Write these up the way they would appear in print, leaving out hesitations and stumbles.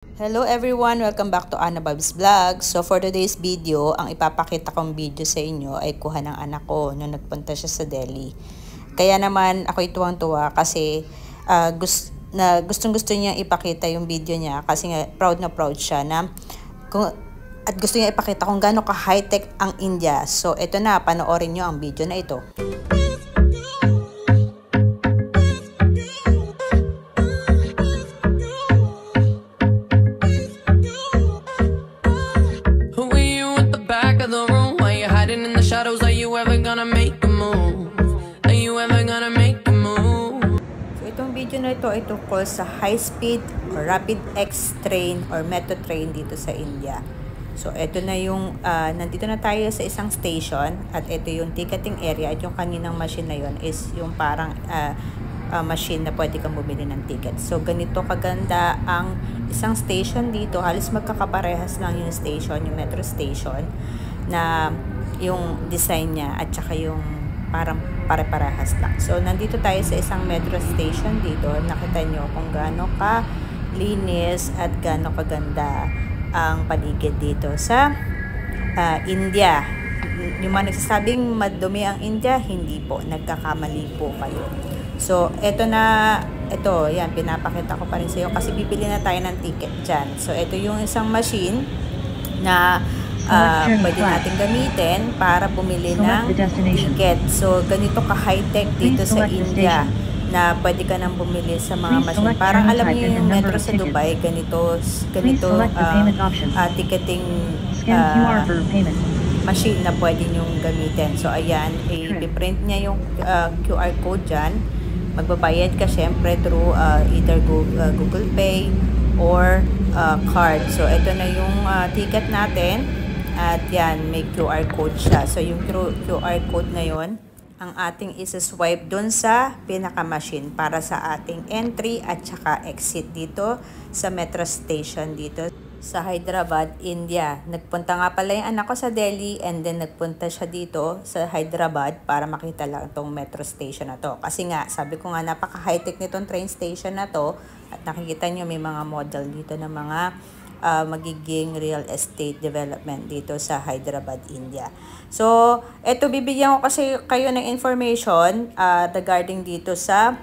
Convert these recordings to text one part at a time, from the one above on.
Hello everyone! Welcome back to Anna Bob's Vlog. So for today's video, ang ipapakita kong video sa inyo ay kuha ng anak ko nung nagpunta siya sa Delhi. Kaya naman ako'y tuwang-tuwa kasi gustong-gusto niya ipakita yung video niya kasi nga proud na proud siya at gusto niya ipakita kung gaano ka high-tech ang India. So ito na, panoorin niyo ang video na ito. Shadows, are you ever gonna make a move? Are you ever gonna make a move? So itong video na ito ay tungkol sa high speed or rapid X train or metro train dito sa India. So ito na yung nandito na tayo sa isang station at ito yung ticketing area at yung kaninang machine na yun is yung parang machine na pwede kang bumili ng ticket. So ganito kaganda ang isang station dito. Halos magkakaparehas lang yung station, yung metro station na yung design niya at saka yung parang pare-parehas lang. So, nandito tayo sa isang metro station dito. Nakita nyo kung gaano ka linis at gaano kaganda ang paligid dito sa India. Yung mga nagsasabing madumi ang India, hindi po. Nagkakamali po kayo. So, yan, pinapakita ko pa rin sa iyo kasi bibili na tayo ng ticket dyan. So, ito yung isang machine na pwede natin gamitin para bumili ng ticket. So, ganito ka high-tech dito sa India na pwede ka nang bumili sa mga machine. Parang alam niyo yung metro sa Dubai, ganito ticketing machine na pwede nyong gamitin. So, ayan, i-print niya yung QR code dyan. Magbabayad ka syempre through either Google Pay or card. So, ito na yung ticket natin. At yan, may QR code siya. So, yung QR code na yon ang ating isa-swipe dun sa pinaka-machine para sa ating entry at saka exit dito sa metro station dito sa Hyderabad, India. Nagpunta nga pala yung anak ko sa Delhi and then nagpunta siya dito sa Hyderabad para makita lang itong metro station na to. Kasi nga, sabi ko nga, napaka-high-tech nitong train station na to at nakikita nyo may mga model dito na mga magiging real estate development dito sa Hyderabad, India. So, eto bibigyan ko kasi kayo ng information regarding dito sa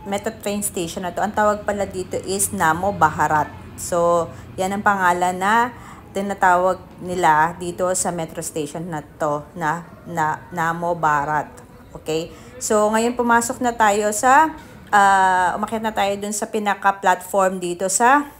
metro train station na to. Ang tawag pala dito is Namo Bharat. So, yan ang pangalan na tinatawag nila dito sa metro station na to na Namo Bharat. Okay? So, ngayon pumasok na tayo sa umakyat na tayo dun sa pinaka-platform dito sa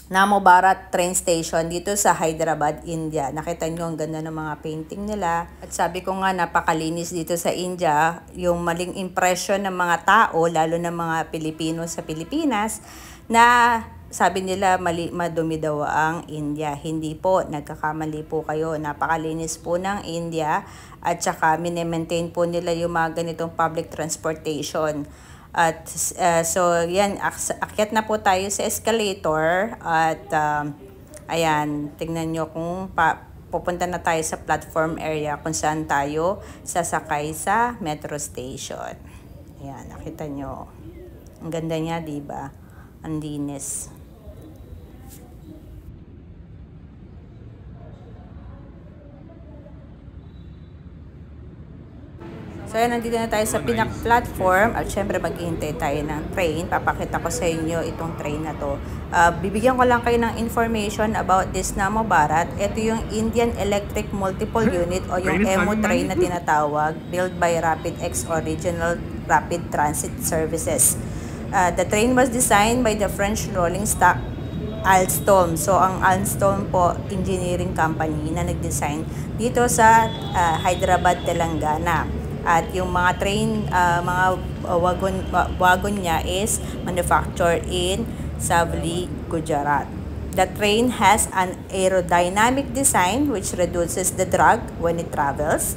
Namo Bharat train station dito sa Hyderabad, India. Nakita nyo ang ganda ng mga painting nila. At sabi ko nga, napakalinis dito sa India. Yung maling impression ng mga tao, lalo ng mga Pilipino sa Pilipinas, na sabi nila madumi daw ang India. Hindi po, nagkakamali po kayo. Napakalinis po ng India. At saka mini-maintain po nila yung mga ganitong public transportation. At so yan, akyat na po tayo sa escalator at ayan, tingnan nyo kung pupunta na tayo sa platform area kung saan tayo sasakay sa metro station. Ayan, nakita nyo. Ang ganda niya, diba? Ang linis. So, yan, nandito na tayo sa pinaka-platform at syempre maghihintay tayo ng train. Papakita ko sa inyo itong train na to. Bibigyan ko lang kayo ng information about this Namo Bharat. Ito yung Indian Electric Multiple Unit o yung EMU train na tinatawag, built by Rapid X or Regional Rapid Transit Services. The train was designed by the French rolling stock Alstom. So, ang Alstom po, engineering company na nag-design dito sa Hyderabad, Telangana. At yung mga train, mga wagon niya is manufactured in Savli, Gujarat. The train has an aerodynamic design which reduces the drag when it travels.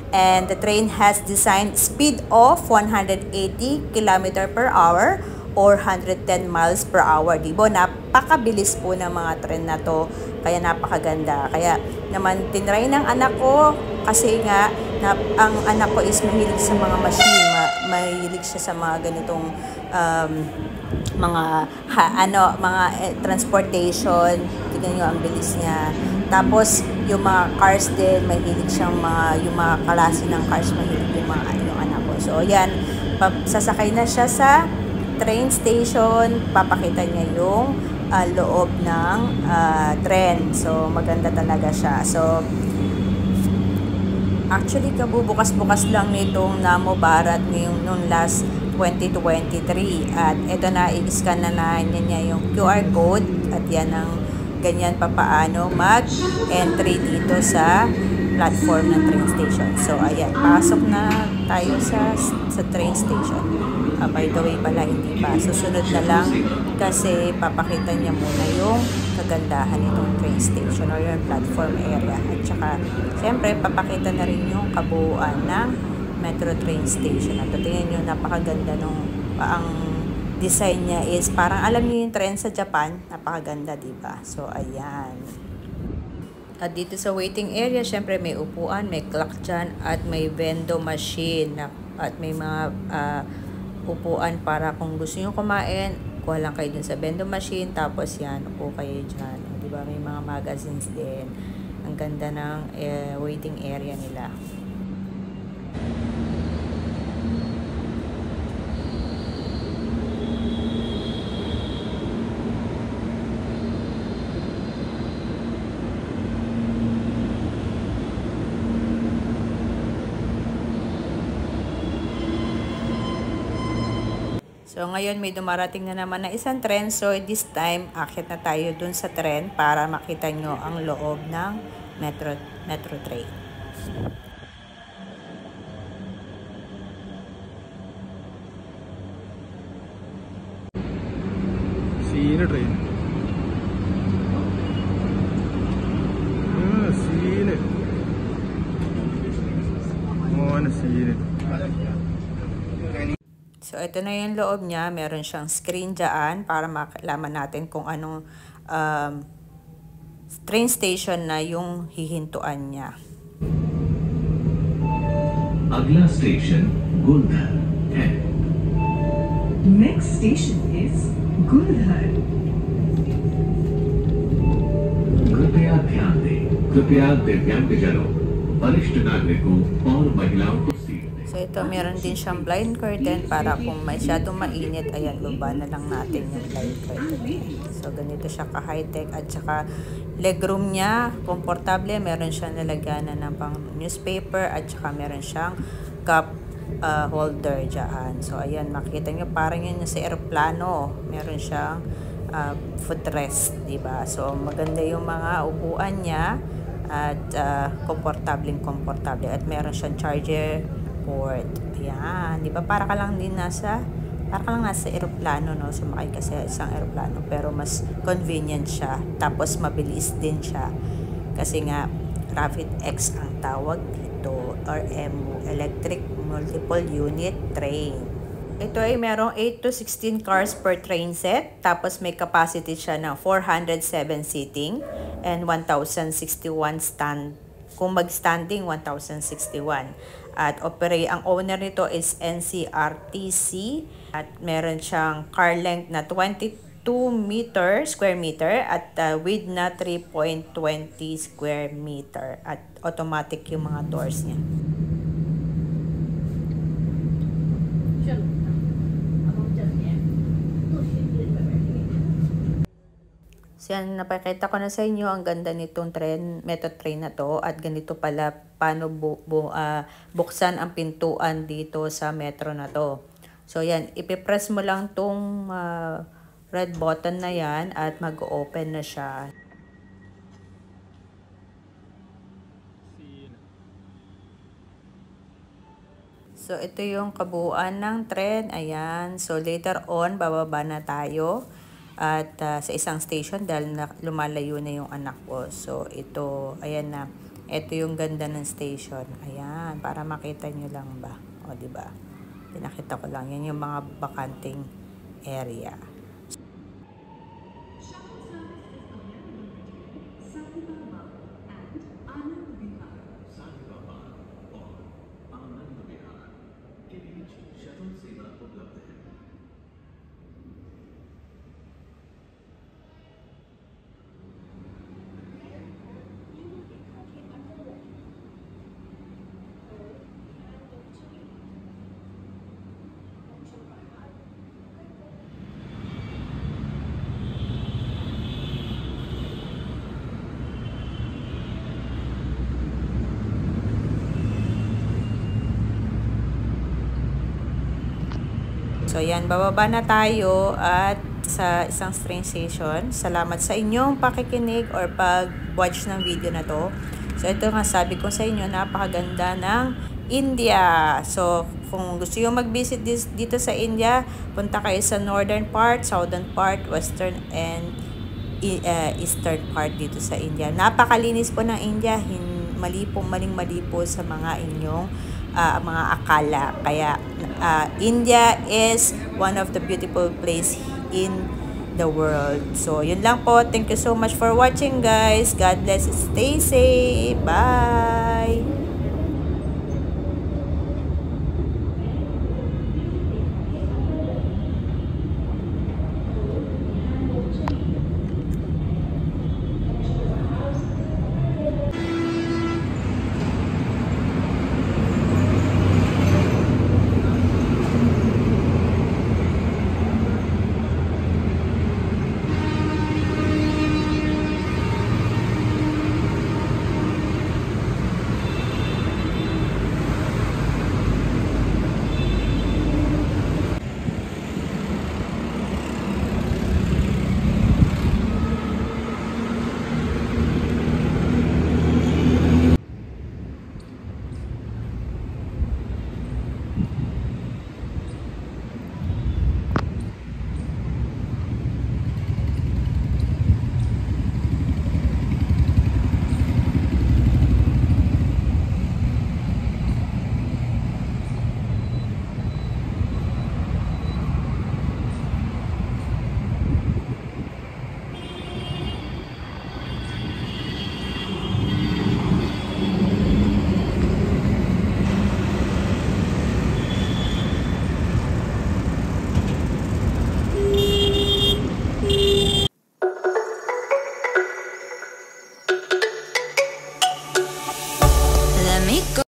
And the train has design speed of 180 km per hour or 110 miles per hour. Diba? Napakabilis po ng mga train na to. Kaya napakaganda. Kaya naman tinry ng anak ko kasi nga ang anak ko is mahilig sa mga machine. mahilig siya sa mga ganitong mga transportation. Tingnan niyo ang bilis niya. Tapos yung mga cars din, mahilig siyang yung mga klase ng cars, mahilig yung anak ko. So yan, sasakay na siya sa train station, papakita niya yung loob ng tren. So maganda talaga siya. So actually, kabubukas-bukas lang nitong Namo Bharat nung last 2023. At ito na, i-scan na niya yung QR code. At yan ang ganyan papaano mag-entry dito sa platform ng train station. So, ayan, pasok na tayo sa train station. By the way pala, hindi pa. Susunod na lang kasi papakita niya muna yung kagandahan nitong train station or yung platform area. At saka, siyempre, papakita na rin yung kabuuan ng metro train station. At tingnan nyo, napakaganda nung ang design niya is parang alam niyo yung trend sa Japan. Napakaganda, diba? So, ayan. At dito sa waiting area, syempre may upuan, may clock dyan, at may vending machine. At may mga upuan para kung gusto nyo kumain, kuha lang kayo dun sa vending machine, tapos yan, upo kayo dyan. Diba? May mga magazines din. Ang ganda ng waiting area nila. So, ngayon may dumarating na naman na isang tren. So, this time, akit na tayo dun sa tren para makita nyo ang loob ng metro train. Scene train. Scene. Scene. So, ito na yung loob niya. Meron siyang screen dyan para makalaman natin kung anong train station na yung hihintuan niya. Agla station, Guldhar. Next station is Guldhar. कृपया ध्यान दें, कृपया दिव्यांगजनों, वरिष्ठ नागरिकों और महिलाओं को So, ito, meron din siyang blind curtain para kung masyadong mainit, ayan, luba na lang natin yung blind curtain. So, ganito siya ka-high-tech. At saka, legroom niya, komportable. Meron siyang lalagyanan ng pang newspaper. At saka, meron siyang cup holder dyan. So, ayan, makita nyo, parang yun sa aeroplano. Meron siyang footrest, diba? So, maganda yung mga upuan niya. At komportable. At meron siyang charger port. Ayan. Di ba? Para ka lang nasa aeroplano, no? Sumakay ka sa isang aeroplano. Pero mas convenient siya. Tapos mabilis din siya. Kasi nga, Rapid X ang tawag dito. Or EMU, Electric Multiple Unit Train. Ito ay merong 8 to 16 cars per train set. Tapos may capacity siya ng 407 seating and 1,061 stand. Kung mag-standing, 1,061. At ang owner nito is NCRTC. At meron siyang car length na 22 square meter at width na 3.20 square meter. At automatic yung mga doors niya. So yan, napakita ko na sa inyo ang ganda nitong metro train na to at ganito pala paano buksan ang pintuan dito sa metro na to. So yan, ipipress mo lang tong red button na yan at mag-open na siya. So ito yung kabuuan ng tren. Ayan, so later on bababa na tayo. At sa isang station dahil lumalayo na yung anak ko. So, ito, ayan na. Ito yung ganda ng station. Ayan, para makita nyo lang ba? O, diba? Pinakita ko lang. Yan yung mga bakanting area. So yan, bababa na tayo at sa isang train station. Salamat sa inyong pakikinig or pag-watch ng video na to. So ito nga sabi ko sa inyo, napakaganda ng India. So kung gusto nyo mag-visit dito sa India, punta kayo sa northern part, southern part, western and eastern part dito sa India. Napakalinis po ng India, maling-mali po sa mga inyong mga akala. Kaya India is one of the beautiful place in the world. So yun lang po. Thank you so much for watching, guys. God bless. Stay safe. Bye.